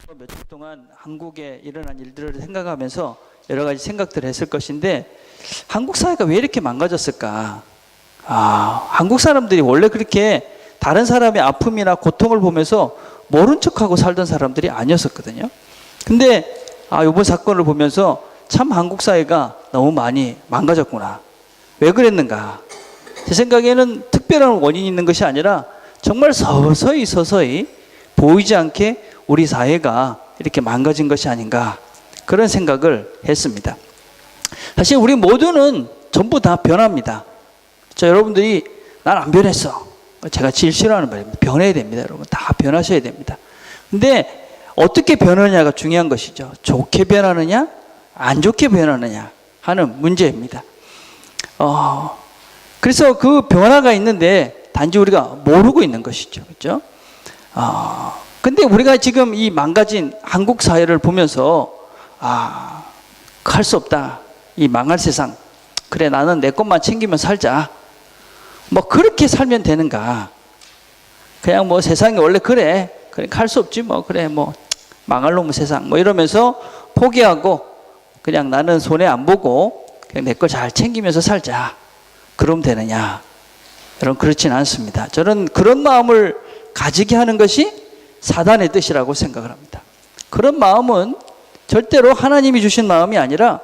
며칠 동안 한국에 일어난 일들을 생각하면서 여러 가지 생각들을 했을 것인데, 한국 사회가 왜 이렇게 망가졌을까? 한국 사람들이 원래 그렇게 다른 사람의 아픔이나 고통을 보면서 모른 척하고 살던 사람들이 아니었었거든요. 근데 이번 사건을 보면서 참 한국 사회가 너무 많이 망가졌구나. 왜 그랬는가? 제 생각에는 특별한 원인이 있는 것이 아니라 정말 서서히 보이지 않게 우리 사회가 이렇게 망가진 것이 아닌가, 그런 생각을 했습니다. 사실 우리 모두는 전부 다 변합니다. 여러분들이 난 안 변했어, 제가 제일 싫어하는 말입니다. 변해야 됩니다. 여러분 다 변하셔야 됩니다. 근데 어떻게 변하느냐가 중요한 것이죠. 좋게 변하느냐 안 좋게 변하느냐 하는 문제입니다. 그래서 그 변화가 있는데 단지 우리가 모르고 있는 것이죠. 그렇죠? 근데 우리가 지금 이 망가진 한국 사회를 보면서 할 수 없다, 이 망할 세상, 그래 나는 내 것만 챙기면 살자, 뭐 그렇게 살면 되는가? 그냥 뭐 세상이 원래 그래, 그러니까 할 수 없지 뭐, 그래 뭐 망할 놈의 세상 뭐 이러면서 포기하고 그냥 나는 손해 안 보고 그냥 내 걸 잘 챙기면서 살자, 그럼 되느냐? 여러분 그렇진 않습니다. 저는 그런 마음을 가지게 하는 것이 사단의 뜻이라고 생각을 합니다. 그런 마음은 절대로 하나님이 주신 마음이 아니라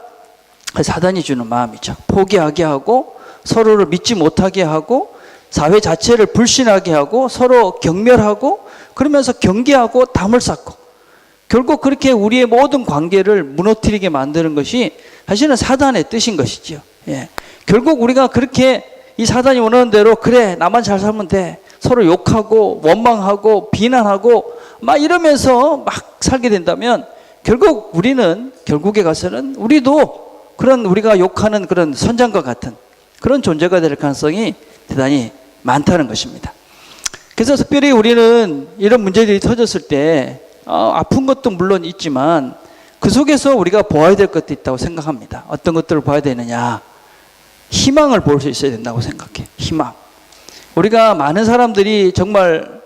사단이 주는 마음이죠. 포기하게 하고 서로를 믿지 못하게 하고 사회 자체를 불신하게 하고 서로 경멸하고 그러면서 경계하고 담을 쌓고 결국 그렇게 우리의 모든 관계를 무너뜨리게 만드는 것이 사실은 사단의 뜻인 것이죠. 결국 우리가 그렇게 이 사단이 원하는 대로 그래 나만 잘 살면 돼, 서로 욕하고 원망하고 비난하고 막 이러면서 막 살게 된다면 결국에 가서는 우리도 그런 우리가 욕하는 그런 선장과 같은 그런 존재가 될 가능성이 대단히 많다는 것입니다. 그래서 특별히 우리는 이런 문제들이 터졌을 때 아픈 것도 물론 있지만 그 속에서 우리가 보아야 될 것도 있다고 생각합니다. 어떤 것들을 봐야 되느냐? 희망을 볼 수 있어야 된다고 생각해. 희망. 우리가 많은 사람들이 정말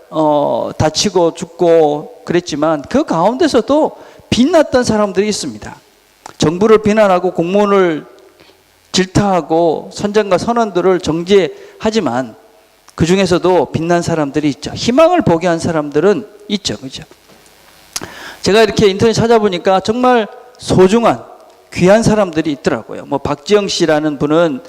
다치고 죽고 그랬지만 그 가운데서도 빛났던 사람들이 있습니다. 정부를 비난하고 공무원을 질타하고 선장과 선원들을 정죄하지만 그 중에서도 빛난 사람들이 있죠. 희망을 보게 한 사람들은 있죠. 그죠? 제가 이렇게 인터넷 찾아보니까 정말 소중한 귀한 사람들이 있더라고요. 뭐 박지영 씨라는 분은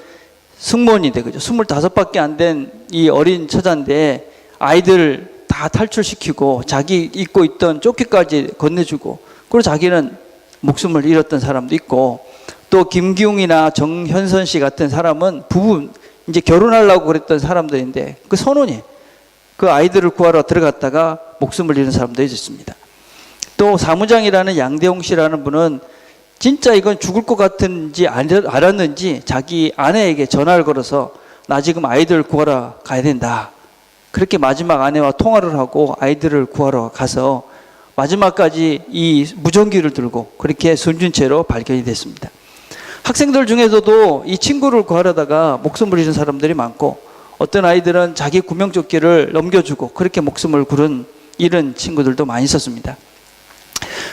승무원인데, 그죠? 25밖에 안 된 이 어린 처자인데 아이들 다 탈출시키고 자기 입고 있던 조끼까지 건네주고, 그리고 자기는 목숨을 잃었던 사람도 있고, 또 김기웅이나 정현선 씨 같은 사람은 부부 이제 결혼하려고 그랬던 사람들인데 그 선원이 그 아이들을 구하러 들어갔다가 목숨을 잃은 사람도 있었습니다. 또 사무장이라는 양대홍 씨라는 분은 진짜 이건 죽을 것 같은지 알았는지 자기 아내에게 전화를 걸어서 나 지금 아이들 구하러 가야 된다, 그렇게 마지막 아내와 통화를 하고 아이들을 구하러 가서 마지막까지 이 무전기를 들고 그렇게 숨진 채로 발견이 됐습니다. 학생들 중에서도 이 친구를 구하려다가 목숨을 잃은 사람들이 많고, 어떤 아이들은 자기 구명조끼를 넘겨주고 그렇게 목숨을 잃은 친구들도 많이 있었습니다.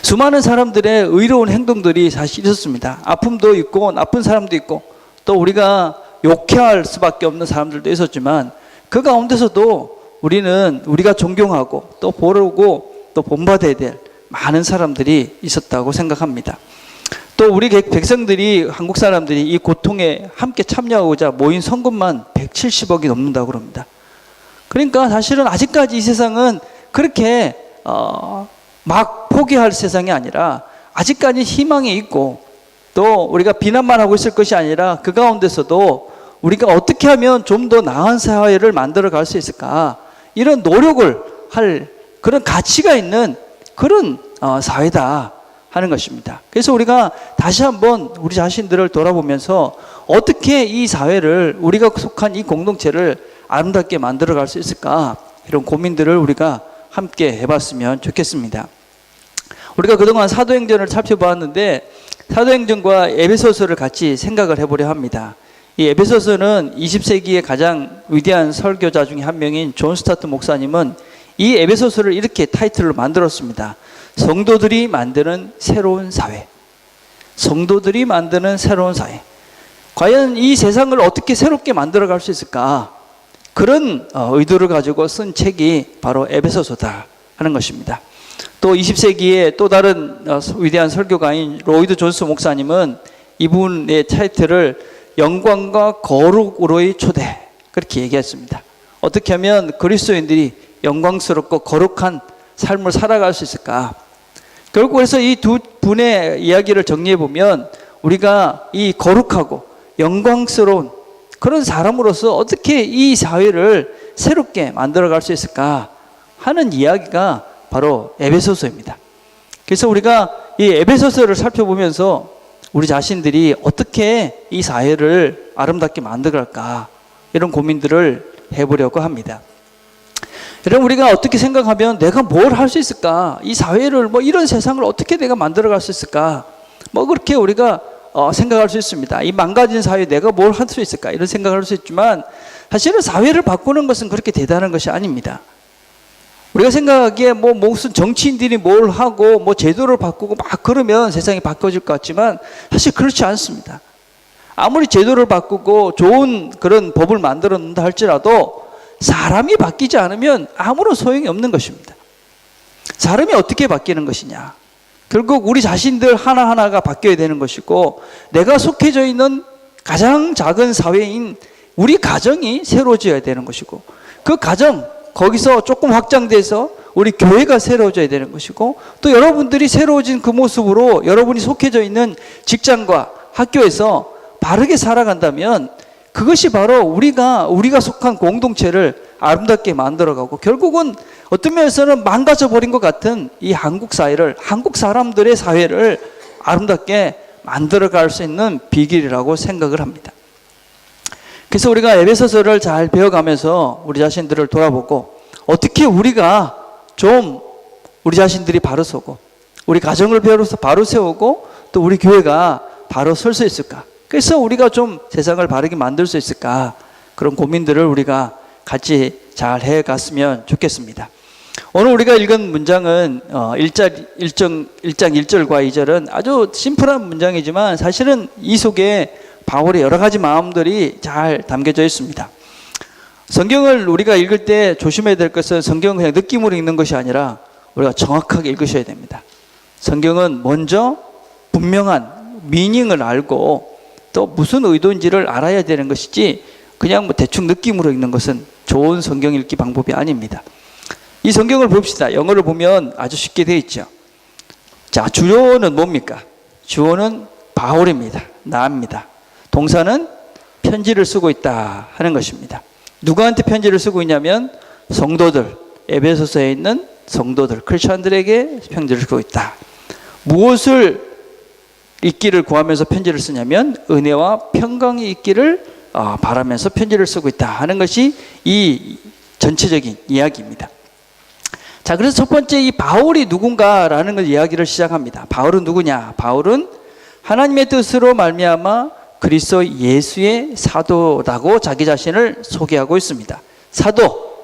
수많은 사람들의 의로운 행동들이 사실 있었습니다. 아픔도 있고 나쁜 사람도 있고 또 우리가 욕해할 수밖에 없는 사람들도 있었지만 그 가운데서도 우리가 존경하고 또 보르고 또 본받아야 될 많은 사람들이 있었다고 생각합니다. 또 우리 백성들이, 한국 사람들이 이 고통에 함께 참여하고자 모인 성금만 170억이 넘는다고 그럽니다. 그러니까 사실은 아직까지 이 세상은 그렇게 막 포기할 세상이 아니라 아직까지 희망이 있고, 또 우리가 비난만 하고 있을 것이 아니라 그 가운데서도 우리가 어떻게 하면 좀 더 나은 사회를 만들어 갈 수 있을까, 이런 노력을 할 그런 가치가 있는 그런 사회다 하는 것입니다. 그래서 우리가 다시 한번 우리 자신들을 돌아보면서 어떻게 이 사회를, 우리가 속한 이 공동체를 아름답게 만들어 갈 수 있을까, 이런 고민들을 우리가 함께 해봤으면 좋겠습니다. 우리가 그동안 사도행전을 살펴보았는데 사도행전과 에베소서를 같이 생각을 해보려 합니다. 이 에베소서는 20세기의 가장 위대한 설교자 중에 한 명인 존 스타트 목사님은 이 에베소서를 이렇게 타이틀로 만들었습니다. 성도들이 만드는 새로운 사회. 성도들이 만드는 새로운 사회. 과연 이 세상을 어떻게 새롭게 만들어갈 수 있을까? 그런 의도를 가지고 쓴 책이 바로 에베소서다 하는 것입니다. 또 20세기의 또 다른 위대한 설교가인 로이드 존스 목사님은 이분의 타이틀을 영광과 거룩으로의 초대, 그렇게 얘기했습니다. 어떻게 하면 그리스도인들이 영광스럽고 거룩한 삶을 살아갈 수 있을까? 결국 그래서 이 두 분의 이야기를 정리해 보면 우리가 이 거룩하고 영광스러운 그런 사람으로서 어떻게 이 사회를 새롭게 만들어갈 수 있을까 하는 이야기가 바로 에베소서입니다. 그래서 우리가 이 에베소서를 살펴보면서 우리 자신들이 어떻게 이 사회를 아름답게 만들어갈까 이런 고민들을 해보려고 합니다. 여러분, 우리가 어떻게 생각하면 내가 뭘 할 수 있을까? 이 사회를 이런 세상을 어떻게 내가 만들어갈 수 있을까? 그렇게 우리가 생각할 수 있습니다. 이 망가진 사회에 내가 뭘 할 수 있을까? 이런 생각을 할 수 있지만 사실은 사회를 바꾸는 것은 그렇게 대단한 것이 아닙니다. 우리가 생각하기에 무슨 정치인들이 뭘 하고 제도를 바꾸고 막 그러면 세상이 바뀌어질 것 같지만 사실 그렇지 않습니다. 아무리 제도를 바꾸고 좋은 그런 법을 만들어 놓는다 할지라도 사람이 바뀌지 않으면 아무런 소용이 없는 것입니다. 사람이 어떻게 바뀌는 것이냐? 결국 우리 자신들 하나하나가 바뀌어야 되는 것이고, 내가 속해져 있는 가장 작은 사회인 우리 가정이 새로워져야 되는 것이고, 그 가정 거기서 조금 확장돼서 우리 교회가 새로워져야 되는 것이고, 또 여러분들이 새로워진 그 모습으로 여러분이 속해져 있는 직장과 학교에서 바르게 살아간다면 그것이 바로 우리가 속한 공동체를 아름답게 만들어가고, 결국은 어떤 면에서는 망가져 버린 것 같은 이 한국 사회를, 한국 사람들의 사회를 아름답게 만들어갈 수 있는 비결이라고 생각을 합니다. 그래서 우리가 에베소서를 잘 배워가면서 우리 자신들을 돌아보고, 어떻게 우리가 좀 우리 자신들이 바로 서고 우리 가정을 바로 세우고 또 우리 교회가 바로 설 수 있을까? 그래서 우리가 좀 세상을 바르게 만들 수 있을까? 그런 고민들을 우리가 같이 잘 해갔으면 좋겠습니다. 오늘 우리가 읽은 문장은 1장 1절과 2절은 아주 심플한 문장이지만 사실은 이 속에 바울의 여러 가지 마음들이 잘 담겨져 있습니다. 성경을 우리가 읽을 때 조심해야 될 것은 성경은 그냥 느낌으로 읽는 것이 아니라 우리가 정확하게 읽으셔야 됩니다. 성경은 먼저 분명한 미닝을 알고 또 무슨 의도인지를 알아야 되는 것이지, 그냥 대충 느낌으로 읽는 것은 좋은 성경 읽기 방법이 아닙니다. 이 성경을 봅시다. 영어를 보면 아주 쉽게 되어 있죠. 자, 주어는 뭡니까? 주어는 바울입니다. 나입니다. 동사는 편지를 쓰고 있다 하는 것입니다. 누구한테 편지를 쓰고 있냐면 성도들, 에베소서에 있는 성도들, 크리스천들에게 편지를 쓰고 있다. 무엇을 있기를 구하면서 편지를 쓰냐면 은혜와 평강이 있기를 바라면서 편지를 쓰고 있다 하는 것이 이 전체적인 이야기입니다. 자, 그래서 첫 번째 이 바울이 누군가라는 걸 이야기를 시작합니다. 바울은 누구냐? 바울은 하나님의 뜻으로 말미암아 그리스도 예수의 사도라고 자기 자신을 소개하고 있습니다. 사도,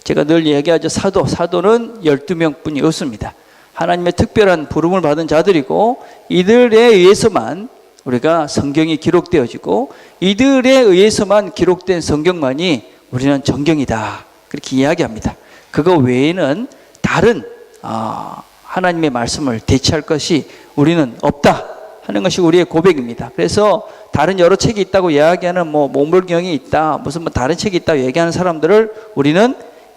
제가 늘 얘기하죠. 사도는 12명뿐이 없습니다. 하나님의 특별한 부름을 받은 자들이고, 이들에 의해서만 우리가 성경이 기록되어지고, 이들에 의해서만 기록된 성경만이 우리는 정경이다, 그렇게 이야기합니다. 그거 외에는 다른 하나님의 말씀을 대체할 것이 우리는 없다 하는 것이 우리의 고백입니다. 그래서 다른 여러 책이 있다고 이야기하는 몽골경이 있다, 무슨 다른 책이 있다고 얘기하는 사람들을 우리는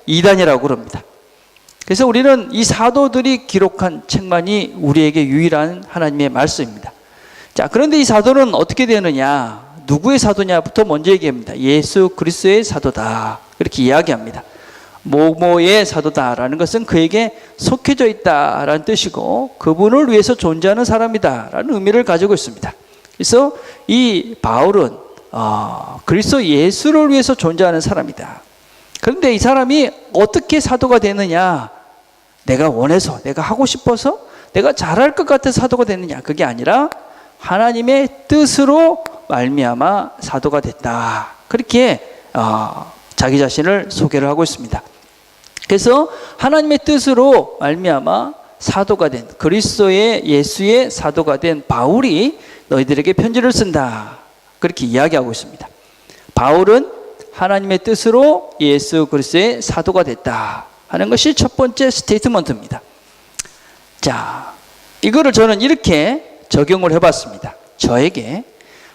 이단이라고 그럽니다. 그래서 우리는 이 사도들이 기록한 책만이 우리에게 유일한 하나님의 말씀입니다. 자, 그런데 이 사도는 어떻게 되느냐? 누구의 사도냐부터 먼저 얘기합니다. 예수 그리스도의 사도다, 이렇게 이야기합니다. 모모의 사도다라는 것은 그에게 속해져 있다라는 뜻이고, 그분을 위해서 존재하는 사람이다라는 의미를 가지고 있습니다. 그래서 이 바울은 그리스도 예수를 위해서 존재하는 사람이다. 그런데 이 사람이 어떻게 사도가 되느냐? 내가 원해서, 내가 하고 싶어서, 내가 잘할 것 같아 사도가 되느냐? 그게 아니라 하나님의 뜻으로 말미암아 사도가 됐다, 그렇게 자기 자신을 소개를 하고 있습니다. 그래서 하나님의 뜻으로 말미암아 사도가 된 그리스도의 예수의 사도가 된 바울이 너희들에게 편지를 쓴다. 그렇게 이야기하고 있습니다. 바울은 하나님의 뜻으로 예수 그리스도의 사도가 됐다 하는 것이 첫 번째 스테이트먼트입니다. 자, 이거를 저는 이렇게 적용을 해봤습니다. 저에게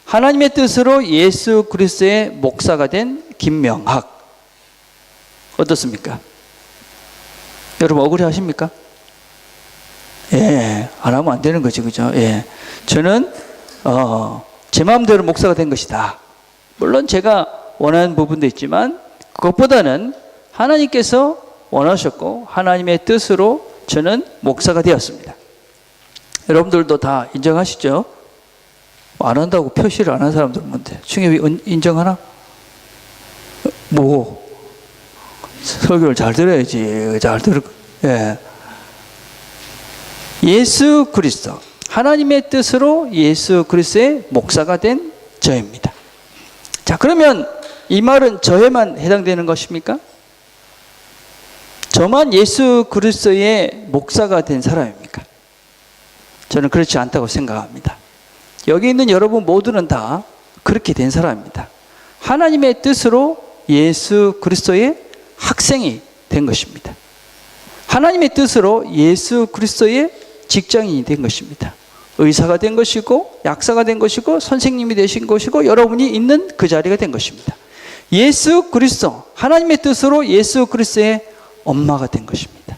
하나님의 뜻으로 예수 그리스도의 목사가 된 김명학 어떻습니까? 여러분 억울해 하십니까? 예, 안 하면 안 되는 거지, 그죠? 예, 저는 제 마음대로 목사가 된 것이다. 물론 제가 원하는 부분도 있지만 그것보다는 하나님께서 원하셨고 하나님의 뜻으로 저는 목사가 되었습니다. 여러분들도 다 인정하시죠? 안 한다고 표시를 안 한 사람들 뭔데? 충협이 인정하나? 뭐 설교를 잘 들어야지. 잘 들어. 예. 예수 그리스도 하나님의 뜻으로 예수 그리스도의 목사가 된 저입니다. 자, 그러면 이 말은 저에만 해당되는 것입니까? 저만 예수 그리스도의 목사가 된 사람입니까? 저는 그렇지 않다고 생각합니다. 여기 있는 여러분 모두는 다 그렇게 된 사람입니다. 하나님의 뜻으로 예수 그리스도의 학생이 된 것입니다. 하나님의 뜻으로 예수 그리스도의 직장인이 된 것입니다. 의사가 된 것이고 약사가 된 것이고 선생님이 되신 것이고 여러분이 있는 그 자리가 된 것입니다. 예수 그리스도 하나님의 뜻으로 예수 그리스도의 엄마가 된 것입니다.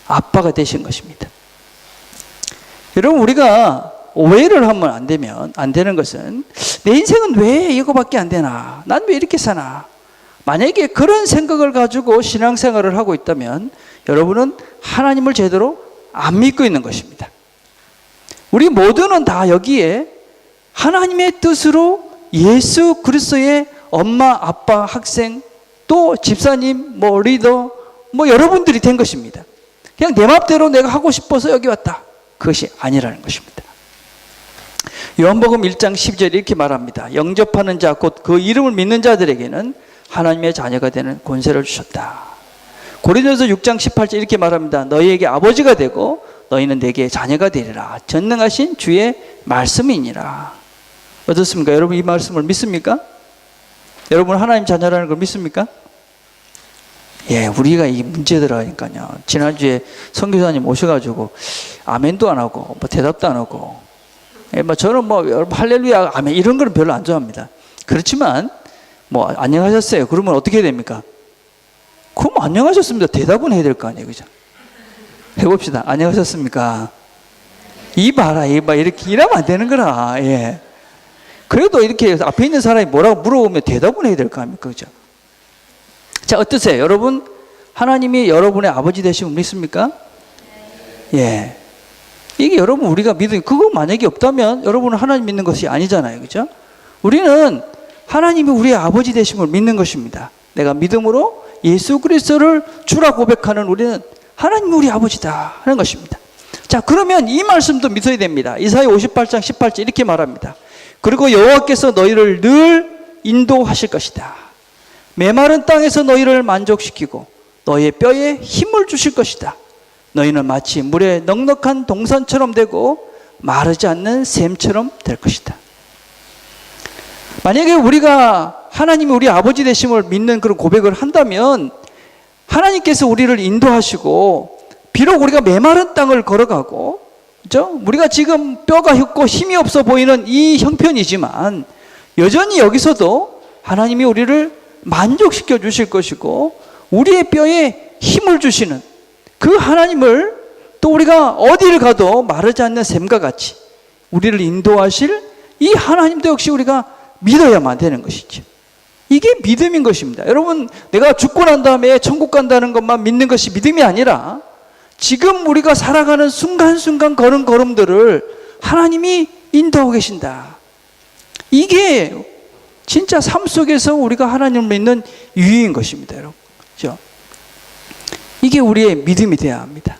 아빠가 되신 것입니다. 여러분 우리가 오해를 하면 안 되는 것은 내 인생은 왜 이거밖에 안 되나? 난 왜 이렇게 사나? 만약에 그런 생각을 가지고 신앙생활을 하고 있다면 여러분은 하나님을 제대로 안 믿고 있는 것입니다. 우리 모두는 다 여기에 하나님의 뜻으로 예수 그리스도의 엄마, 아빠, 학생, 또 집사님, 리더, 여러분들이 된 것입니다. 그냥 내 맘대로 내가 하고 싶어서 여기 왔다. 그것이 아니라는 것입니다. 요한복음 1장 12절에 이렇게 말합니다. 영접하는 자, 곧 그 이름을 믿는 자들에게는 하나님의 자녀가 되는 권세를 주셨다. 고린도서 6장 18절 이렇게 말합니다. 너희에게 아버지가 되고 너희는 내게 자녀가 되리라. 전능하신 주의 말씀이니라. 어떻습니까? 여러분 이 말씀을 믿습니까? 여러분 하나님 자녀라는 걸 믿습니까? 예, 우리가 이 문제들하니까요. 지난주에 선교사님 오셔가지고 아멘도 안 하고 대답도 안 하고 저는 여러분 할렐루야 아멘 이런 거는 별로 안 좋아합니다. 그렇지만 안녕하셨어요. 그러면 어떻게 해야 됩니까? 그럼 안녕하셨습니다. 대답은 해야 될 거 아니에요, 그죠? 해봅시다. 안녕하셨습니까? 이봐라 이렇게 이러면 안 되는 거라. 예. 그래도 이렇게 앞에 있는 사람이 뭐라고 물어보면 대답은 해야 될 거 아닙니까, 그죠? 자, 어떠세요? 여러분 하나님이 여러분의 아버지 되심을 믿습니까? 예. 이게 여러분 우리가 믿는 그거 만약에 없다면 여러분은 하나님 믿는 것이 아니잖아요, 그죠? 우리는 하나님이 우리의 아버지 되심을 믿는 것입니다. 내가 믿음으로 예수 그리스도를 주라 고백하는 우리는 하나님이 우리 아버지다 하는 것입니다. 자, 그러면 이 말씀도 믿어야 됩니다. 이사야 58장 18절 이렇게 말합니다. 그리고 여호와께서 너희를 늘 인도하실 것이다. 메마른 땅에서 너희를 만족시키고 너희의 뼈에 힘을 주실 것이다. 너희는 마치 물에 넉넉한 동산처럼 되고 마르지 않는 샘처럼 될 것이다. 만약에 우리가 하나님이 우리 아버지 되심을 믿는 그런 고백을 한다면 하나님께서 우리를 인도하시고 비록 우리가 메마른 땅을 걸어가고 그렇죠? 우리가 지금 뼈가 휘고 힘이 없어 보이는 이 형편이지만 여전히 여기서도 하나님이 우리를 만족시켜 주실 것이고 우리의 뼈에 힘을 주시는 그 하나님을 또 우리가 어디를 가도 마르지 않는 샘과 같이 우리를 인도하실 이 하나님도 역시 우리가 믿어야만 되는 것이죠. 이게 믿음인 것입니다. 여러분 내가 죽고 난 다음에 천국 간다는 것만 믿는 것이 믿음이 아니라 지금 우리가 살아가는 순간순간 걸은 걸음들을 하나님이 인도하고 계신다. 이게 진짜 삶 속에서 우리가 하나님을 믿는 유의인 것입니다, 여러분. 그렇죠? 이게 우리의 믿음이 되어야 합니다.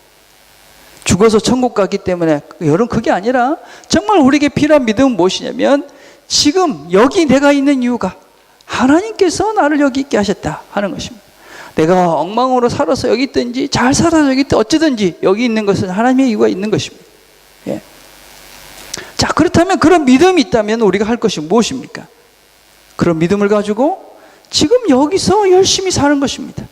죽어서 천국 가기 때문에 여러분 그게 아니라 정말 우리에게 필요한 믿음은 무엇이냐면 지금 여기 내가 있는 이유가 하나님께서 나를 여기 있게 하셨다 하는 것입니다. 내가 엉망으로 살아서 여기 있든지 잘 살아서 여기 있든 어찌든지 여기 있는 것은 하나님의 이유가 있는 것입니다. 예. 자, 그렇다면 그런 믿음이 있다면 우리가 할 것이 무엇입니까? 그런 믿음을 가지고 지금 여기서 열심히 사는 것입니다.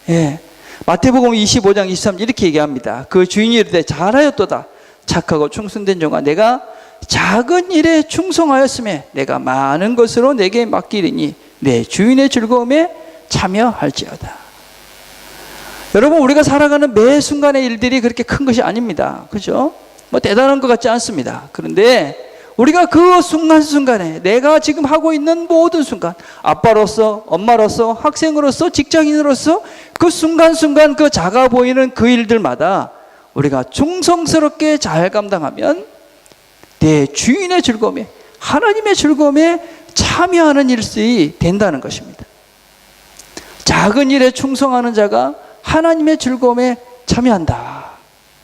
예. 마태복음 25장 23절 이렇게 얘기합니다. 그 주인이 이르되 잘하였도다 착하고 충성된 종아 내가 작은 일에 충성하였음에 내가 많은 것으로 내게 맡기리니 내 주인의 즐거움에 참여할지어다. 여러분, 우리가 살아가는 매 순간의 일들이 그렇게 큰 것이 아닙니다. 그죠? 뭐 대단한 것 같지 않습니다. 그런데 우리가 그 순간순간에 내가 지금 하고 있는 모든 순간, 아빠로서, 엄마로서, 학생으로서, 직장인으로서 그 순간순간 그 작아 보이는 그 일들마다 우리가 충성스럽게 잘 감당하면 내 주인의 즐거움에, 하나님의 즐거움에 참여하는 일들이 된다는 것입니다. 작은 일에 충성하는 자가 하나님의 즐거움에 참여한다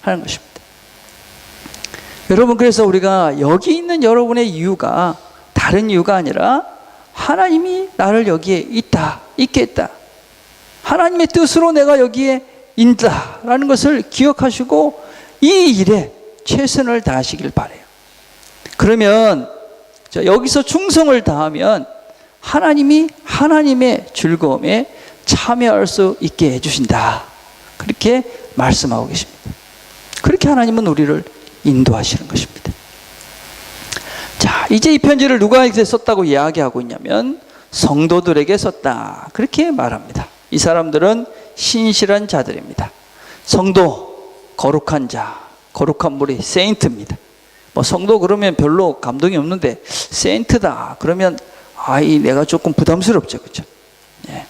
하는 것입니다. 여러분, 그래서 우리가 여기 있는 여러분의 이유가 다른 이유가 아니라 하나님이 나를 여기에 있게 했다. 하나님의 뜻으로 내가 여기에 있다라는 것을 기억하시고 이 일에 최선을 다하시길 바라요. 그러면 여기서 충성을 다하면 하나님이 하나님의 즐거움에 참여할 수 있게 해주신다. 그렇게 말씀하고 계십니다. 그렇게 하나님은 우리를 인도하시는 것입니다. 자, 이제 이 편지를 누구에게 썼다고 이야기하고 있냐면 성도들에게 썼다. 그렇게 말합니다. 이 사람들은 신실한 자들입니다. 성도, 거룩한 자, 거룩한 무리, 세인트입니다. 뭐 성도 그러면 별로 감동이 없는데 세인트다 그러면 내가 조금 부담스럽죠, 그렇죠? 예.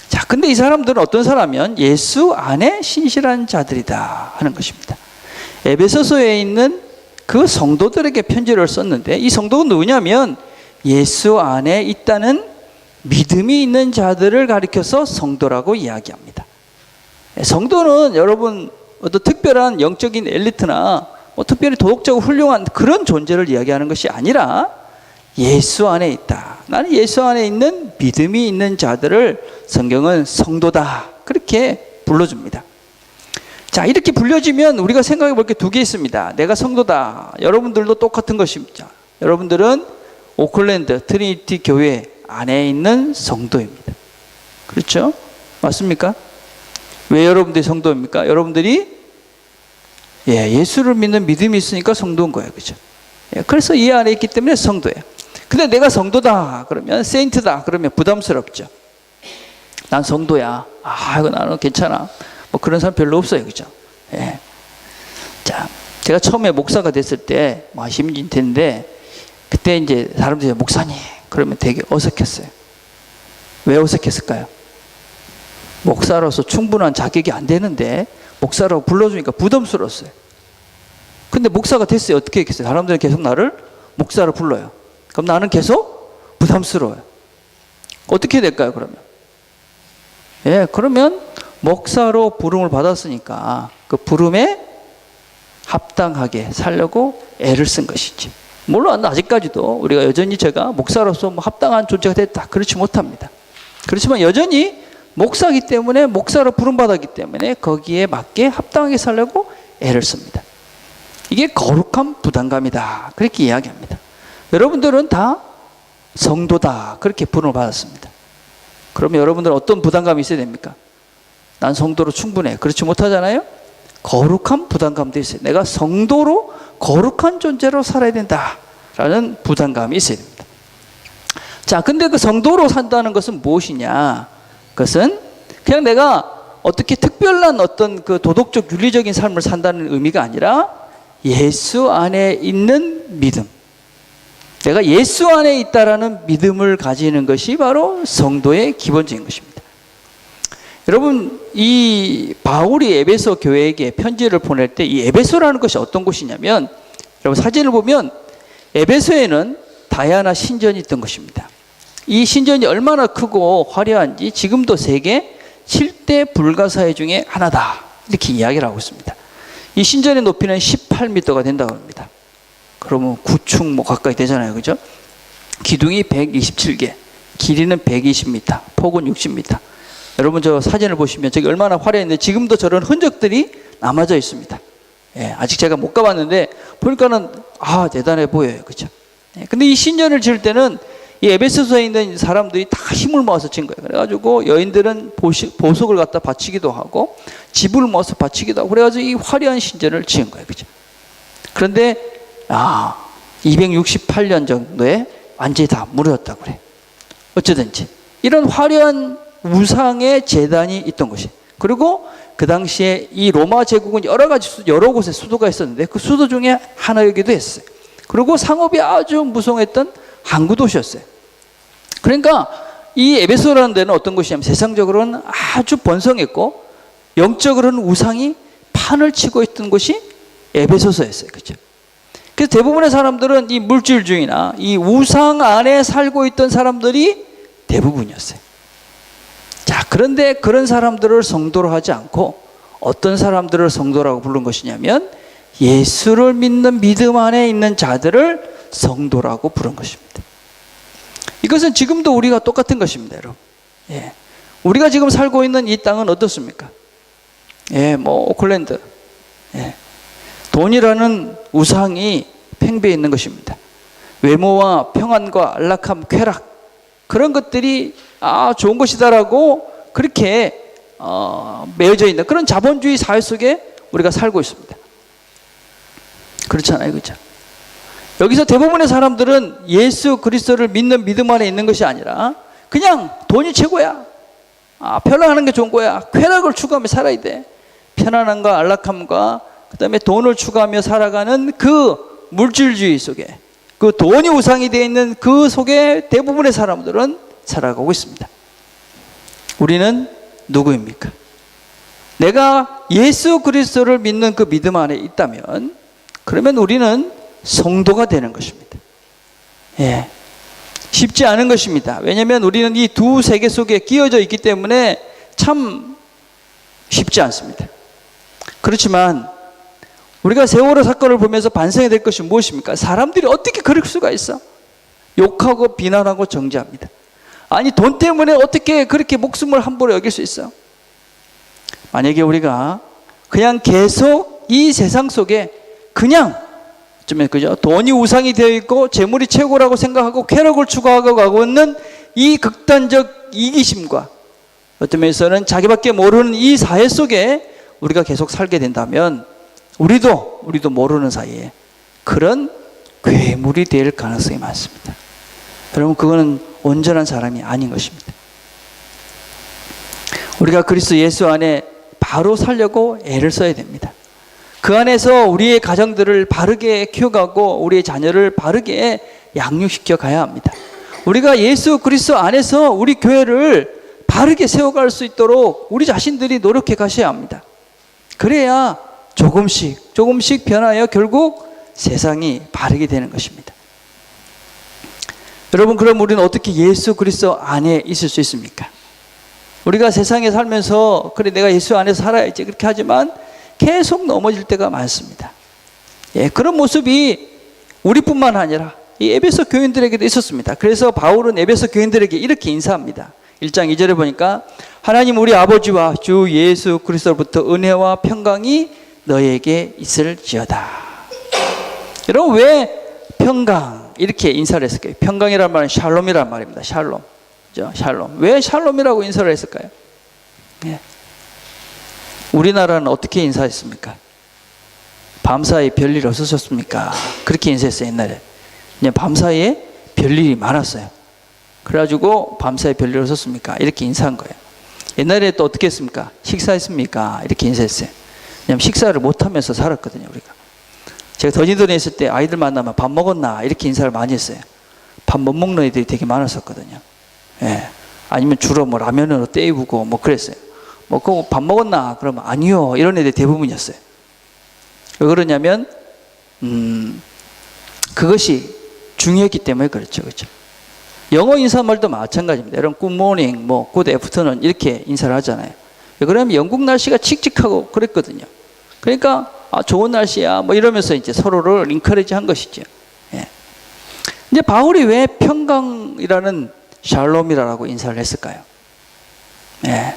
자, 근데 이 사람들은 어떤 사람이면 예수 안에 신실한 자들이다 하는 것입니다. 에베소서에 있는 그 성도들에게 편지를 썼는데 이 성도가 누구냐면 예수 안에 있다는 믿음이 있는 자들을 가리켜서 성도라고 이야기합니다. 성도는 여러분 어떤 특별한 영적인 엘리트나 특별히 도덕적으로 훌륭한 그런 존재를 이야기하는 것이 아니라 예수 안에 있다. 나는 예수 안에 있는 믿음이 있는 자들을 성경은 성도다. 그렇게 불러줍니다. 자, 이렇게 불려지면 우리가 생각해 볼 게 두 개 있습니다. 내가 성도다. 여러분들도 똑같은 것입니다. 여러분들은 오클랜드 트리니티 교회 안에 있는 성도입니다. 그렇죠? 맞습니까? 왜 여러분들이 성도입니까? 여러분들이 예수를 믿는 믿음이 있으니까 성도인 거예요. 그렇죠? 그래서 이 안에 있기 때문에 성도예요. 근데 내가 성도다 그러면 세인트다 그러면 부담스럽죠. 난 성도야. 이거 나는 괜찮아. 뭐 그런 사람 별로 없어요. 그죠? 예. 자, 제가 처음에 목사가 됐을 때, 아시면 텐데, 그때 이제 사람들이 목사님, 그러면 되게 어색했어요. 왜 어색했을까요? 목사로서 충분한 자격이 안 되는데, 목사라고 불러주니까 부담스러웠어요. 근데 목사가 됐어요. 어떻게 했겠어요? 사람들은 계속 나를 목사로 불러요. 그럼 나는 계속 부담스러워요. 어떻게 될까요, 그러면? 그러면 목사로 부름을 받았으니까 그 부름에 합당하게 살려고 애를 쓴 것이지. 물론 아직까지도 우리가 여전히 제가 목사로서 합당한 존재가 됐다. 그렇지 못합니다. 그렇지만 여전히 목사이기 때문에 목사로 부름받았기 때문에 거기에 맞게 합당하게 살려고 애를 씁니다. 이게 거룩한 부담감이다. 그렇게 이야기합니다. 여러분들은 다 성도다. 그렇게 부름을 받았습니다. 그러면 여러분들은 어떤 부담감이 있어야 됩니까? 난 성도로 충분해. 그렇지 못하잖아요? 거룩한 부담감도 있어요. 내가 성도로 거룩한 존재로 살아야 된다라는 부담감이 있어야 됩니다. 자, 근데 그 성도로 산다는 것은 무엇이냐? 그것은 그냥 내가 어떻게 특별한 어떤 그 도덕적 윤리적인 삶을 산다는 의미가 아니라 예수 안에 있는 믿음. 내가 예수 안에 있다라는 믿음을 가지는 것이 바로 성도의 기본적인 것입니다. 여러분, 이 바울이 에베소 교회에게 편지를 보낼 때 이 에베소라는 것이 어떤 곳이냐면, 여러분 사진을 보면 에베소에는 다이아나 신전이 있던 것입니다. 이 신전이 얼마나 크고 화려한지 지금도 세계 7대 불가사의 중에 하나다. 이렇게 이야기를 하고 있습니다. 이 신전의 높이는 18m가 된다고 합니다. 그러면 9층 가까이 되잖아요. 그죠? 기둥이 127개, 길이는 120m, 폭은 60m. 여러분 저 사진을 보시면 저기 얼마나 화려했는데 지금도 저런 흔적들이 남아져 있습니다. 예, 아직 제가 못 가봤는데 보니까는 대단해 보여요. 그렇죠? 예, 근데 이 신전을 지을 때는 이 에베소서에 있는 사람들이 다 힘을 모아서 진 거예요. 그래가지고 여인들은 보석을 갖다 바치기도 하고 집을 모아서 바치기도 하고 그래가지고 이 화려한 신전을 지은 거예요. 그죠? 그런데 268년 정도에 완전히 다 무너졌다고 그래. 어쩌든지 이런 화려한 우상의 제단이 있던 것이. 그리고 그 당시에 이 로마 제국은 여러 곳에 수도가 있었는데 그 수도 중에 하나이기도 했어요. 그리고 상업이 아주 무성했던 항구 도시였어요. 그러니까 이 에베소라는 데는 어떤 곳이냐면 세상적으로는 아주 번성했고 영적으로는 우상이 판을 치고 있던 곳이 에베소서였어요. 그렇죠? 그래서 대부분의 사람들은 이 물질주의나 이 우상 안에 살고 있던 사람들이 대부분이었어요. 자, 그런데 그런 사람들을 성도로 하지 않고 어떤 사람들을 성도라고 부른 것이냐면 예수를 믿는 믿음 안에 있는 자들을 성도라고 부른 것입니다. 이것은 지금도 우리가 똑같은 것입니다, 여러분. 예. 우리가 지금 살고 있는 이 땅은 어떻습니까? 예, 오클랜드. 예. 돈이라는 우상이 팽배해 있는 것입니다. 외모와 평안과 안락함, 쾌락 그런 것들이 좋은 것이다라고 그렇게 매여져 있는 그런 자본주의 사회 속에 우리가 살고 있습니다. 그렇잖아요, 그렇죠? 여기서 대부분의 사람들은 예수 그리스도를 믿는 믿음 안에 있는 것이 아니라 그냥 돈이 최고야. 편안한 게 좋은 거야. 쾌락을 추구하며 살아야 돼. 편안함과 안락함과 그다음에 돈을 추구하며 살아가는 그 물질주의 속에 그 돈이 우상이 되어 있는 그 속에 대부분의 사람들은 살아가고 있습니다. 우리는 누구입니까? 내가 예수 그리스도를 믿는 그 믿음 안에 있다면 그러면 우리는 성도가 되는 것입니다. 예. 쉽지 않은 것입니다. 왜냐하면 우리는 이 두 세계 속에 끼어져 있기 때문에 참 쉽지 않습니다. 그렇지만 우리가 세월호 사건을 보면서 반성해야 될 것이 무엇입니까? 사람들이 어떻게 그럴 수가 있어? 욕하고 비난하고 정죄합니다. 아니 돈 때문에 어떻게 그렇게 목숨을 함부로 여길 수 있어? 만약에 우리가 그냥 계속 이 세상 속에 그냥 그죠? 돈이 우상이 되어 있고 재물이 최고라고 생각하고 쾌락을 추구하고 가고 있는 이 극단적 이기심과 어떤 면에서는 자기밖에 모르는 이 사회 속에 우리가 계속 살게 된다면 우리도 모르는 사이에 그런 괴물이 될 가능성이 많습니다. 여러분 그거는 온전한 사람이 아닌 것입니다. 우리가 그리스도 예수 안에 바로 살려고 애를 써야 됩니다. 그 안에서 우리의 가정들을 바르게 키워가고 우리의 자녀를 바르게 양육시켜 가야 합니다. 우리가 예수 그리스도 안에서 우리 교회를 바르게 세워갈 수 있도록 우리 자신들이 노력해 가셔야 합니다. 그래야 조금씩 변하여 결국 세상이 바르게 되는 것입니다. 여러분 그럼 우리는 어떻게 예수 그리스도 안에 있을 수 있습니까? 우리가 세상에 살면서 그래 내가 예수 안에서 살아야지 그렇게 하지만 계속 넘어질 때가 많습니다. 예, 그런 모습이 우리뿐만 아니라 이 에베소 교인들에게도 있었습니다. 그래서 바울은 에베소 교인들에게 이렇게 인사합니다. 1장 2절에 보니까 하나님 우리 아버지와 주 예수 그리스도로부터 은혜와 평강이 너에게 있을지어다. 여러분 왜 평강 이렇게 인사를 했을까요? 평강이란 말은 샬롬이란 말입니다. 샬롬. 그죠? 샬롬. 왜 샬롬이라고 인사를 했을까요? 예. 우리나라는 어떻게 인사했습니까? 밤사이 별일 없으셨습니까? 그렇게 인사했어요, 옛날에. 그냥 밤사이에 별일이 많았어요. 그래가지고 밤사이 별일 없었습니까? 이렇게 인사한 거예요. 옛날에 또 어떻게 했습니까? 식사했습니까? 이렇게 인사했어요. 왜냐면 식사를 못하면서 살았거든요, 우리가. 제가 더니던에 있을 때 아이들 만나면 밥 먹었나? 이렇게 인사를 많이 했어요. 밥 못 먹는 애들이 되게 많았었거든요. 예. 아니면 주로 라면으로 떼입고 그랬어요. 밥 먹었나? 그러면 아니요. 이런 애들이 대부분이었어요. 왜 그러냐면, 그것이 중요했기 때문에 그렇죠. 그렇죠. 영어 인사말도 마찬가지입니다. 여러분, 굿모닝, 굿 애프터눈 이렇게 인사를 하잖아요. 왜 그러냐면 영국 날씨가 칙칙하고 그랬거든요. 그러니까, 좋은 날씨야. 이러면서 이제 서로를 인커리지 한 것이죠. 예. 이제 바울이 왜 평강이라는 샬롬이라고 인사를 했을까요? 예.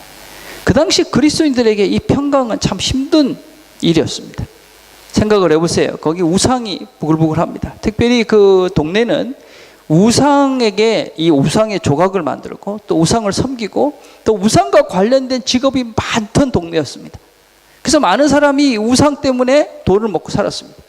그 당시 그리스도인들에게 이 평강은 참 힘든 일이었습니다. 생각을 해보세요. 거기 우상이 부글부글합니다. 특별히 그 동네는 우상에게 이 우상의 조각을 만들고 또 우상을 섬기고 또 우상과 관련된 직업이 많던 동네였습니다. 그래서 많은 사람이 우상 때문에 돈을 먹고 살았습니다.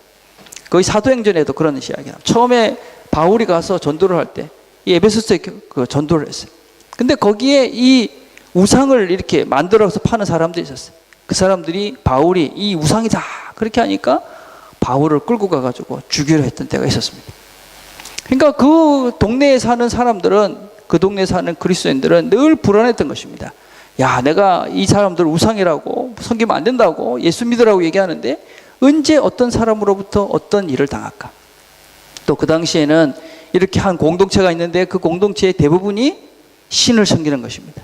거의 사도행전에도 그런 이야기가 처음에 바울이 가서 전도를 할 때 이 에베소서에 그 전도를 했어요. 근데 거기에 이 우상을 이렇게 만들어서 파는 사람들이 있었어요. 그 사람들이 바울이 이 우상이다 그렇게 하니까 바울을 끌고 가가지고 죽이려 했던 때가 있었습니다. 그러니까 그 동네에 사는 사람들은, 그 동네에 사는 그리스도인들은 늘 불안했던 것입니다. 야, 내가 이 사람들 우상이라고 섬기면 안 된다고 예수 믿으라고 얘기하는데 언제 어떤 사람으로부터 어떤 일을 당할까? 또 그 당시에는 이렇게 한 공동체가 있는데 그 공동체의 대부분이 신을 섬기는 것입니다.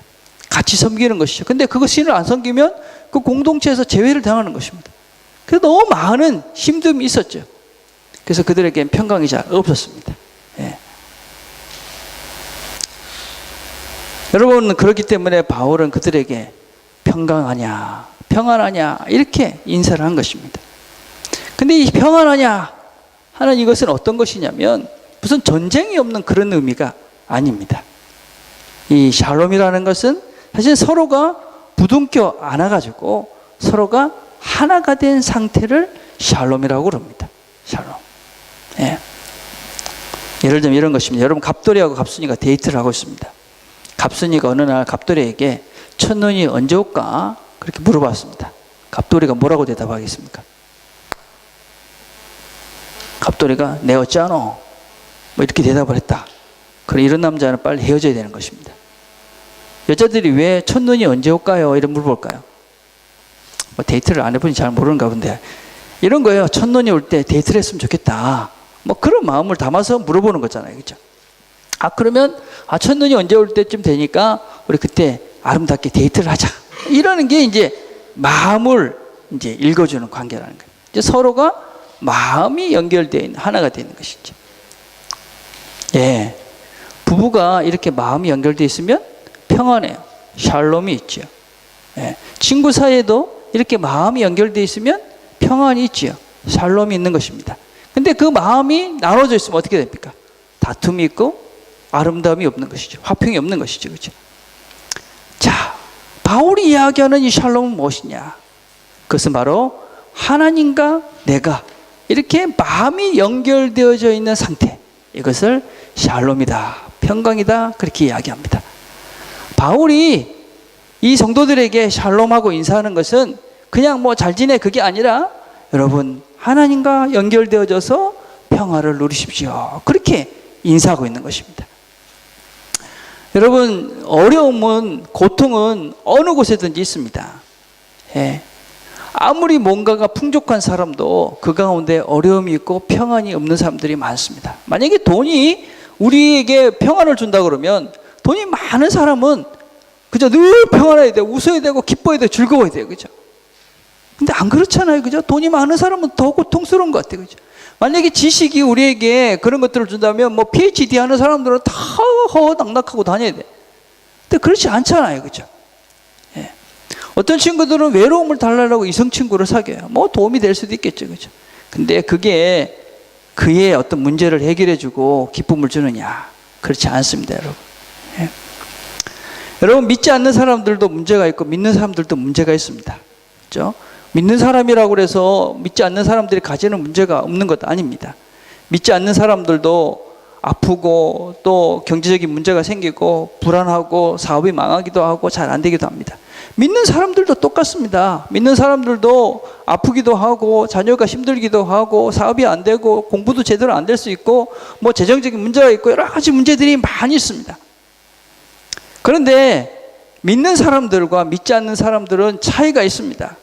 같이 섬기는 것이죠. 근데 그거 신을 안 섬기면 그 공동체에서 제외를 당하는 것입니다. 그래서 너무 많은 힘듦이 있었죠. 그래서 그들에겐 평강이 잘 없었습니다. 예. 여러분, 그렇기 때문에 바울은 그들에게 평강하냐, 평안하냐 이렇게 인사를 한 것입니다. 근데 이 평안하냐 하는 이것은 어떤 것이냐면 무슨 전쟁이 없는 그런 의미가 아닙니다. 이 샬롬이라는 것은 사실 서로가 부둥켜 안아가지고 서로가 하나가 된 상태를 샬롬이라고 그럽니다. 샬롬. 예. 예를 들면 이런 것입니다. 여러분, 갑돌이하고 갑순이가 데이트를 하고 있습니다. 갑순이가 어느 날 갑돌이에게 첫눈이 언제 올까? 그렇게 물어봤습니다. 갑돌이가 뭐라고 대답하겠습니까? 갑돌이가 내 어찌하노? 뭐 이렇게 대답을 했다. 그럼 이런 남자는 빨리 헤어져야 되는 것입니다. 여자들이 왜 첫눈이 언제 올까요? 이런 물어볼까요? 뭐 데이트를 안 해보니 잘 모르는가 본데 이런 거예요. 첫눈이 올 때 데이트를 했으면 좋겠다. 뭐 그런 마음을 담아서 물어보는 거잖아요. 그렇죠? 그러면 첫눈이 언제 올 때쯤 되니까 우리 그때 아름답게 데이트를 하자. 이러는 게 이제 마음을 이제 읽어주는 관계라는 거예요. 이제 서로가 마음이 연결되어 있는 하나가 되는 것이죠. 예. 부부가 이렇게 마음이 연결되어 있으면 평안해요. 샬롬이 있죠. 예. 친구 사이에도 이렇게 마음이 연결되어 있으면 평안이 있죠. 샬롬이 있는 것입니다. 근데 그 마음이 나눠져 있으면 어떻게 됩니까? 다툼이 있고 아름다움이 없는 것이죠. 화평이 없는 것이죠. 그렇죠? 자, 바울이 이야기하는 이 샬롬은 무엇이냐? 그것은 바로 하나님과 내가 이렇게 마음이 연결되어져 있는 상태, 이것을 샬롬이다, 평강이다, 그렇게 이야기합니다. 바울이 이 성도들에게 샬롬하고 인사하는 것은 그냥 뭐 잘 지내 그게 아니라 여러분 하나님과 연결되어져서 평화를 누리십시오, 그렇게 인사하고 있는 것입니다. 여러분, 어려움은, 고통은 어느 곳에든지 있습니다. 예. 아무리 뭔가가 풍족한 사람도 그 가운데 어려움이 있고 평안이 없는 사람들이 많습니다. 만약에 돈이 우리에게 평안을 준다 그러면 돈이 많은 사람은 그저 늘 평안해야 되고 웃어야 되고 기뻐야 되고 즐거워야 돼요. 그죠? 근데 안 그렇잖아요. 그죠? 돈이 많은 사람은 더 고통스러운 것 같아요. 그죠? 만약에 지식이 우리에게 그런 것들을 준다면 뭐 PhD 하는 사람들은 다 허허낙낙하고 다녀야 돼. 근데 그렇지 않잖아요. 그죠? 예. 어떤 친구들은 외로움을 달래려고 이성 친구를 사귀어요. 뭐 도움이 될 수도 있겠죠. 그죠? 근데 그게 그의 어떤 문제를 해결해주고 기쁨을 주느냐? 그렇지 않습니다, 여러분. 예. 여러분, 믿지 않는 사람들도 문제가 있고 믿는 사람들도 문제가 있습니다. 그죠? 믿는 사람이라고 해서 믿지 않는 사람들이 가지는 문제가 없는 것 아닙니다. 믿지 않는 사람들도 아프고 또 경제적인 문제가 생기고 불안하고 사업이 망하기도 하고 잘 안 되기도 합니다. 믿는 사람들도 똑같습니다. 믿는 사람들도 아프기도 하고 자녀가 힘들기도 하고 사업이 안 되고 공부도 제대로 안 될 수 있고 뭐 재정적인 문제가 있고 여러 가지 문제들이 많이 있습니다. 그런데 믿는 사람들과 믿지 않는 사람들은 차이가 있습니다.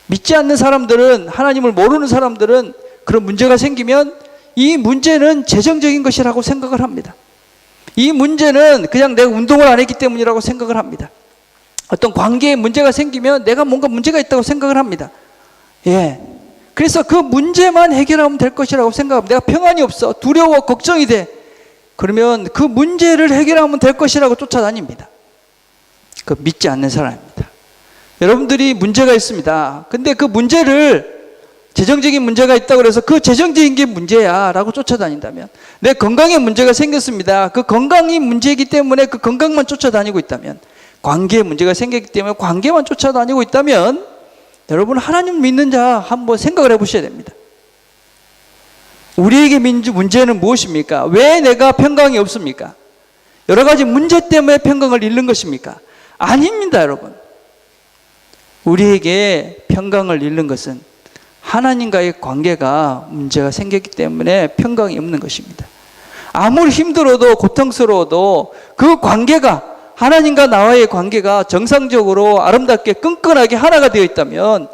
믿지 않는 사람들은, 하나님을 모르는 사람들은 그런 문제가 생기면 이 문제는 재정적인 것이라고 생각을 합니다. 이 문제는 그냥 내가 운동을 안 했기 때문이라고 생각을 합니다. 어떤 관계에 문제가 생기면 내가 뭔가 문제가 있다고 생각을 합니다. 예. 그래서 그 문제만 해결하면 될 것이라고 생각합니다. 내가 평안이 없어, 두려워, 걱정이 돼. 그러면 그 문제를 해결하면 될 것이라고 쫓아다닙니다. 그 믿지 않는 사람입니다. 여러분들이 문제가 있습니다. 근데 그 문제를 재정적인 문제가 있다고 해서 그 재정적인 게 문제야 라고 쫓아다닌다면, 내 건강에 문제가 생겼습니다. 그 건강이 문제이기 때문에 그 건강만 쫓아다니고 있다면, 관계에 문제가 생겼기 때문에 관계만 쫓아다니고 있다면, 여러분 하나님 믿는 자 한번 생각을 해보셔야 됩니다. 우리에게 문제는 무엇입니까? 왜 내가 평강이 없습니까? 여러 가지 문제 때문에 평강을 잃는 것입니까? 아닙니다, 여러분. 우리에게 평강을 잃는 것은 하나님과의 관계가 문제가 생겼기 때문에 평강이 없는 것입니다. 아무리 힘들어도 고통스러워도 그 관계가, 하나님과 나와의 관계가 정상적으로 아름답게 끈끈하게 하나가 되어 있다면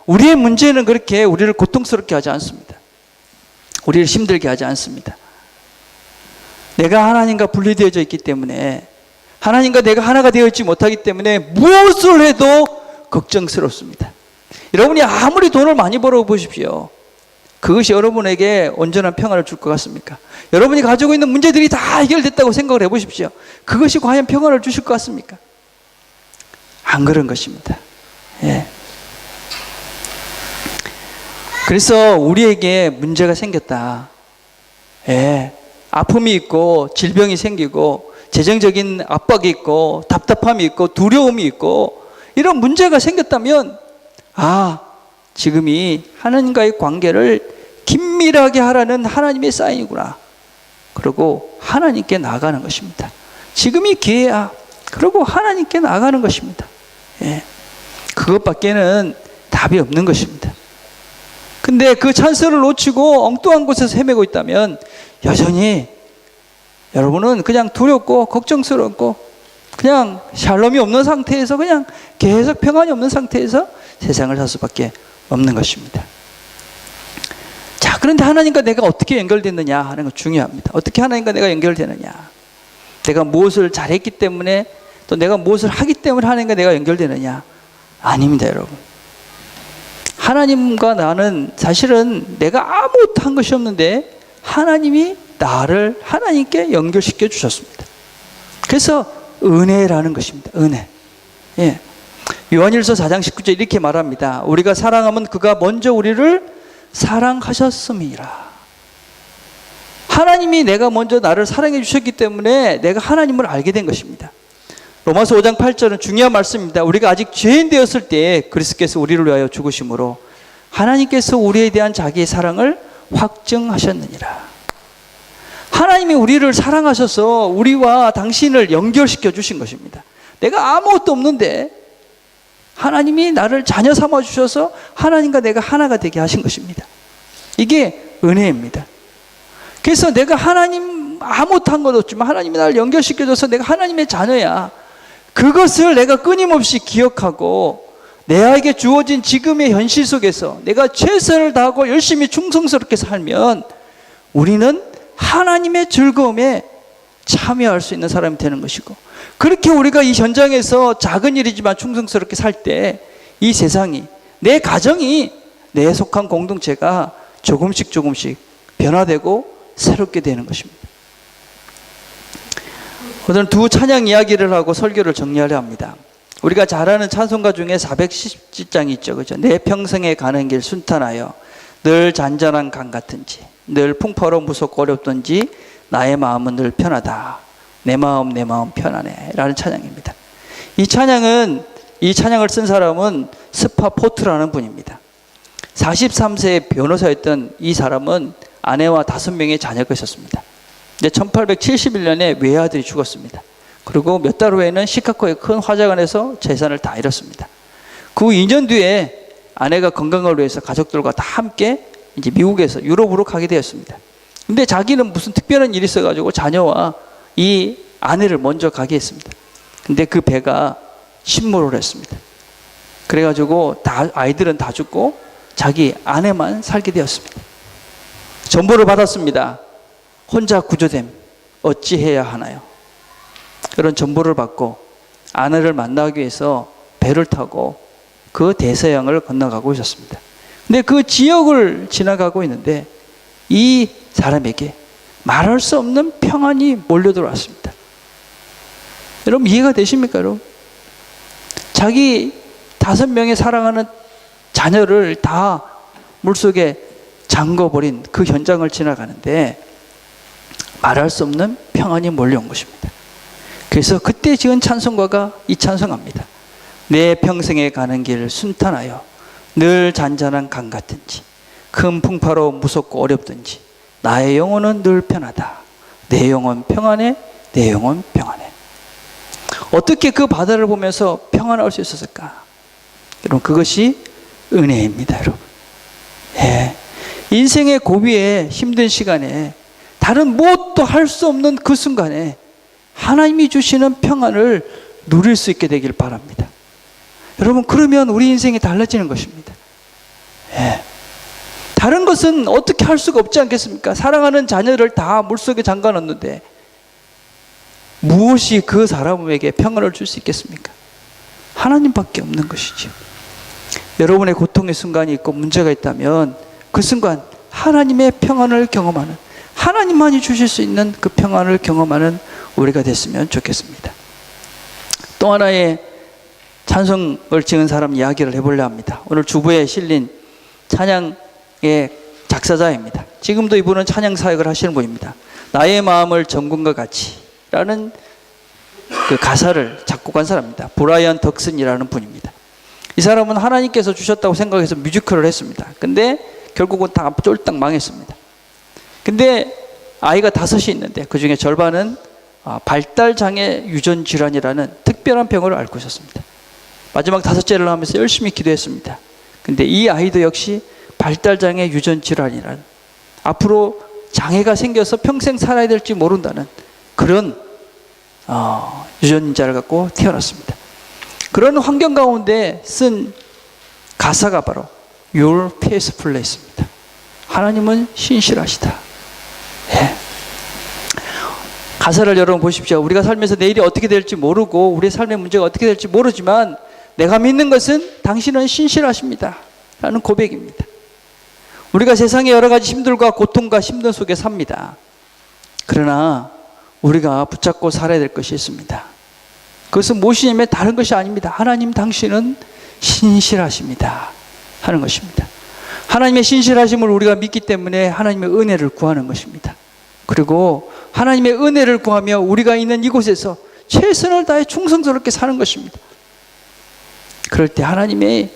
우리의 문제는 그렇게 우리를 고통스럽게 하지 않습니다. 우리를 힘들게 하지 않습니다. 내가 하나님과 분리되어져 있기 때문에, 하나님과 내가 하나가 되어 있지 못하기 때문에 무엇을 해도 걱정스럽습니다. 여러분이 아무리 돈을 많이 벌어 보십시오. 그것이 여러분에게 온전한 평안을 줄 것 같습니까? 여러분이 가지고 있는 문제들이 다 해결됐다고 생각을 해보십시오. 그것이 과연 평안을 주실 것 같습니까? 안 그런 것입니다. 예. 그래서 우리에게 문제가 생겼다. 예. 아픔이 있고 질병이 생기고 재정적인 압박이 있고 답답함이 있고 두려움이 있고 이런 문제가 생겼다면, 지금이 하나님과의 관계를 긴밀하게 하라는 하나님의 사인이구나. 그리고 하나님께 나아가는 것입니다. 지금이 기회야. 그리고 하나님께 나아가는 것입니다. 예. 그것밖에는 답이 없는 것입니다. 근데 그 찬스를 놓치고 엉뚱한 곳에서 헤매고 있다면 여전히 여러분은 그냥 두렵고 걱정스럽고 그냥 샬롬이 없는 상태에서, 그냥 계속 평안이 없는 상태에서 세상을 살 수밖에 없는 것입니다. 자, 그런데 하나님과 내가 어떻게 연결됐느냐 하는 건 중요합니다. 어떻게 하나님과 내가 연결되느냐. 내가 무엇을 잘했기 때문에, 또 내가 무엇을 하기 때문에 하나님과 내가 연결되느냐. 아닙니다, 여러분. 하나님과 나는 사실은 내가 아무것도 한 것이 없는데 하나님이 나를 하나님께 연결시켜 주셨습니다. 그래서 은혜라는 것입니다. 은혜. 예. 요한일서 4장 19절 이렇게 말합니다. 우리가 사랑하면 그가 먼저 우리를 사랑하셨음이라. 하나님이 내가 먼저 나를 사랑해 주셨기 때문에 내가 하나님을 알게 된 것입니다. 로마서 5장 8절은 중요한 말씀입니다. 우리가 아직 죄인 되었을 때 그리스도께서 우리를 위하여 죽으심으로 하나님께서 우리에 대한 자기의 사랑을 확증하셨느니라. 하나님이 우리를 사랑하셔서 우리와 당신을 연결시켜 주신 것입니다. 내가 아무것도 없는데 하나님이 나를 자녀 삼아 주셔서 하나님과 내가 하나가 되게 하신 것입니다. 이게 은혜입니다. 그래서 내가 하나님 아무것도 한 것 없지만 하나님이 나를 연결시켜줘서 내가 하나님의 자녀야. 그것을 내가 끊임없이 기억하고 내게 주어진 지금의 현실 속에서 내가 최선을 다하고 열심히 충성스럽게 살면 우리는 하나님의 즐거움에 참여할 수 있는 사람이 되는 것이고, 그렇게 우리가 이 현장에서 작은 일이지만 충성스럽게 살 때 이 세상이, 내 가정이, 내 속한 공동체가 조금씩 변화되고 새롭게 되는 것입니다. 오늘 두 찬양 이야기를 하고 설교를 정리하려 합니다. 우리가 잘 아는 찬송가 중에 410장이 있죠. 그죠? 내 평생에 가는 길 순탄하여 늘 잔잔한 강 같은지, 늘 풍파로 무섭고 어렵던지 나의 마음은 늘 편하다. 내 마음 편하네 라는 찬양입니다. 이 찬양을 쓴 사람은 스파 포트라는 분입니다. 43세의 변호사였던 이 사람은 아내와 5명의 자녀가 있었습니다. 1871년에 외아들이 죽었습니다. 그리고 몇 달 후에는 시카고의 큰 화재관에서 재산을 다 잃었습니다. 그 2년 뒤에 아내가 건강을 위해서 가족들과 다 함께 이제 미국에서 유럽으로 가게 되었습니다. 근데 자기는 무슨 특별한 일이 있어가지고 자녀와 이 아내를 먼저 가게 했습니다. 근데 그 배가 침몰을 했습니다. 그래가지고 아이들은 다 죽고 자기 아내만 살게 되었습니다. 전보를 받았습니다. 혼자 구조됨 어찌해야 하나요? 그런 전보를 받고 아내를 만나기 위해서 배를 타고 그 대서양을 건너가고 있었습니다. 근데 그 지역을 지나가고 있는데 이 사람에게 말할 수 없는 평안이 몰려들어왔습니다. 여러분 이해가 되십니까? 여러분? 자기 5명의 사랑하는 자녀를 다 물속에 잠궈버린 그 현장을 지나가는데 말할 수 없는 평안이 몰려온 것입니다. 그래서 그때 지은 찬송가가 이 찬송합니다. 내 평생에 가는 길 순탄하여 늘 잔잔한 강 같은지 큰 풍파로 무섭고 어렵든지 나의 영혼은 늘 편하다. 내 영혼 평안해. 내 영혼 평안해. 어떻게 그 바다를 보면서 평안할 수 있었을까? 여러분, 그것이 은혜입니다, 여러분. 예. 인생의 고비에 힘든 시간에 다른 무엇도 할 수 없는 그 순간에 하나님이 주시는 평안을 누릴 수 있게 되길 바랍니다. 여러분, 그러면 우리 인생이 달라지는 것입니다. 예. 다른 것은 어떻게 할 수가 없지 않겠습니까? 사랑하는 자녀를 다 물속에 잠가 넣는데 무엇이 그 사람에게 평안을 줄 수 있겠습니까? 하나님밖에 없는 것이죠. 여러분의 고통의 순간이 있고 문제가 있다면 그 순간 하나님의 평안을 경험하는, 하나님만이 주실 수 있는 그 평안을 경험하는 우리가 됐으면 좋겠습니다. 또 하나의 찬송을 지은 사람 이야기를 해보려 합니다. 오늘 주부에 실린 찬양의 작사자입니다. 지금도 이분은 찬양 사역을 하시는 분입니다. 나의 마음을 정금과 같이 라는 그 가사를 작곡한 사람입니다. 브라이언 덕슨이라는 분입니다. 이 사람은 하나님께서 주셨다고 생각해서 뮤지컬을 했습니다. 근데 결국은 다 쫄딱 망했습니다. 근데 아이가 5이 있는데 그 중에 절반은 발달장애 유전 질환이라는 특별한 병을 앓고 있었습니다. 마지막 5째를 하면서 열심히 기도했습니다. 근데 이 아이도 역시 발달장애 유전 질환이라는, 앞으로 장애가 생겨서 평생 살아야 될지 모른다는 그런 유전자를 갖고 태어났습니다. 그런 환경 가운데 쓴 가사가 바로 Your Peacefulness입니다. 하나님은 신실하시다. 예. 가사를 여러분 보십시오. 우리가 살면서 내일이 어떻게 될지 모르고 우리의 삶의 문제가 어떻게 될지 모르지만 내가 믿는 것은 당신은 신실하십니다 라는 고백입니다. 우리가 세상의 여러 가지 힘들과 고통과 힘든 속에 삽니다. 그러나 우리가 붙잡고 살아야 될 것이 있습니다. 그것은 무엇이냐면 다른 것이 아닙니다. 하나님 당신은 신실하십니다 하는 것입니다. 하나님의 신실하심을 우리가 믿기 때문에 하나님의 은혜를 구하는 것입니다. 그리고 하나님의 은혜를 구하며 우리가 있는 이곳에서 최선을 다해 충성스럽게 사는 것입니다. 그럴 때 하나님의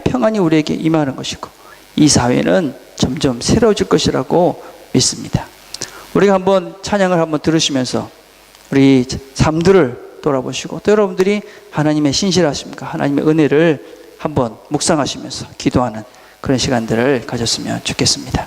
평안이 우리에게 임하는 것이고 이 사회는 점점 새로워질 것이라고 믿습니다. 우리가 한번 찬양을 한번 들으시면서 우리 삶들을 돌아보시고 또 여러분들이 하나님의 신실하십니까? 하나님의 은혜를 한번 묵상하시면서 기도하는 그런 시간들을 가졌으면 좋겠습니다.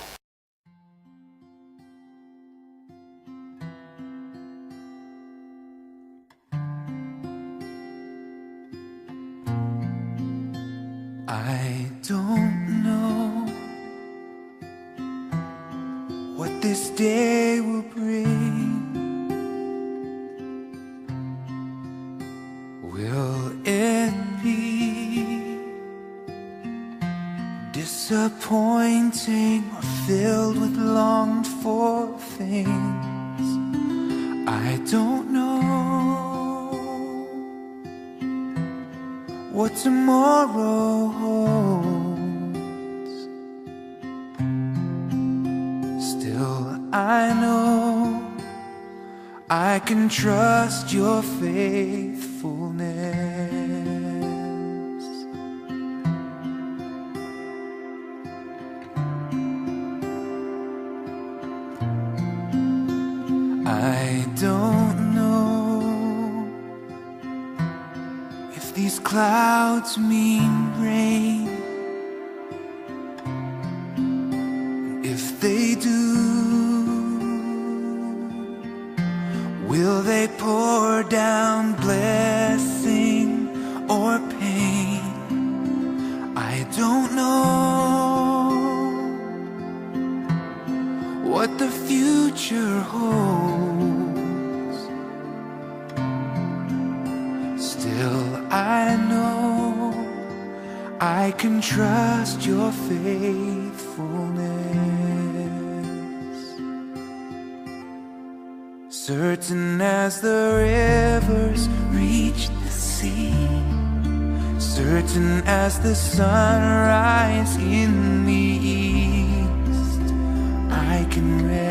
I don't know what this day will bring. Will it be disappointing or filled with longed for things? I don't know what tomorrow holds. Still I know I can trust your faithfulness. I don't know if these clouds mean rain. If they do, will they pour down blessing or pain? I don't know what the future holds. Still I know I can trust your faithfulness. Certain as the rivers reach the sea, certain as the sunrise in the east. I can rest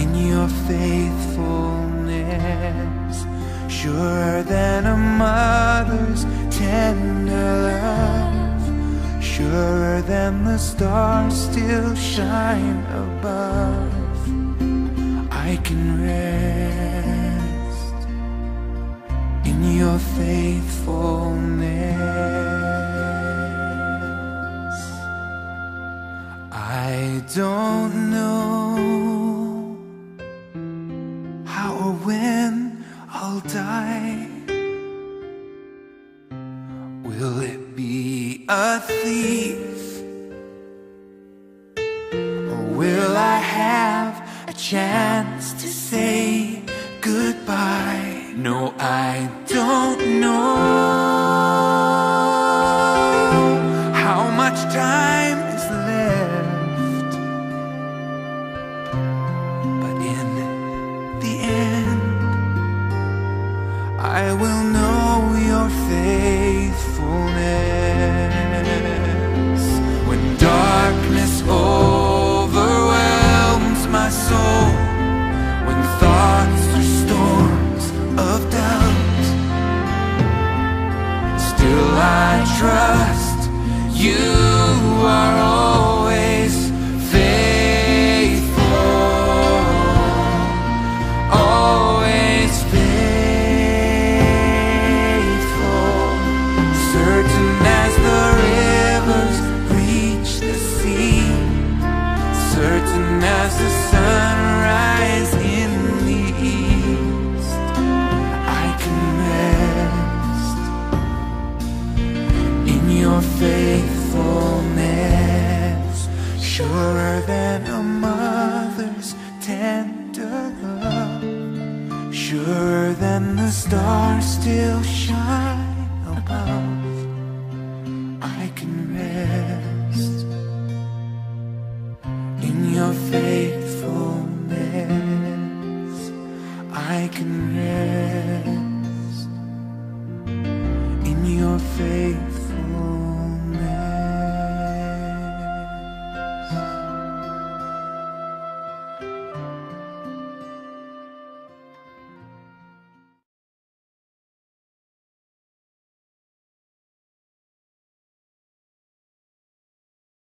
in your faithfulness, surer than a mother's tender love, surer than the stars still shine above. I can rest in your faithfulness. I don't know how or when I'll die. Will it be a thief, or will I have a chance to say goodbye? No, I don't know how much time is left, but in the end I will know your faithfulness. When darkness overwhelms my soul, when thoughts are storms of doubt, still I trust you are always faithful, always faithful, certain as the rivers reach the sea, certain as the sunrise in the east. I can rest in your faithfulness, surer than a mother's tender love, surer than the stars still shine above. I can rest in your faithfulness. I can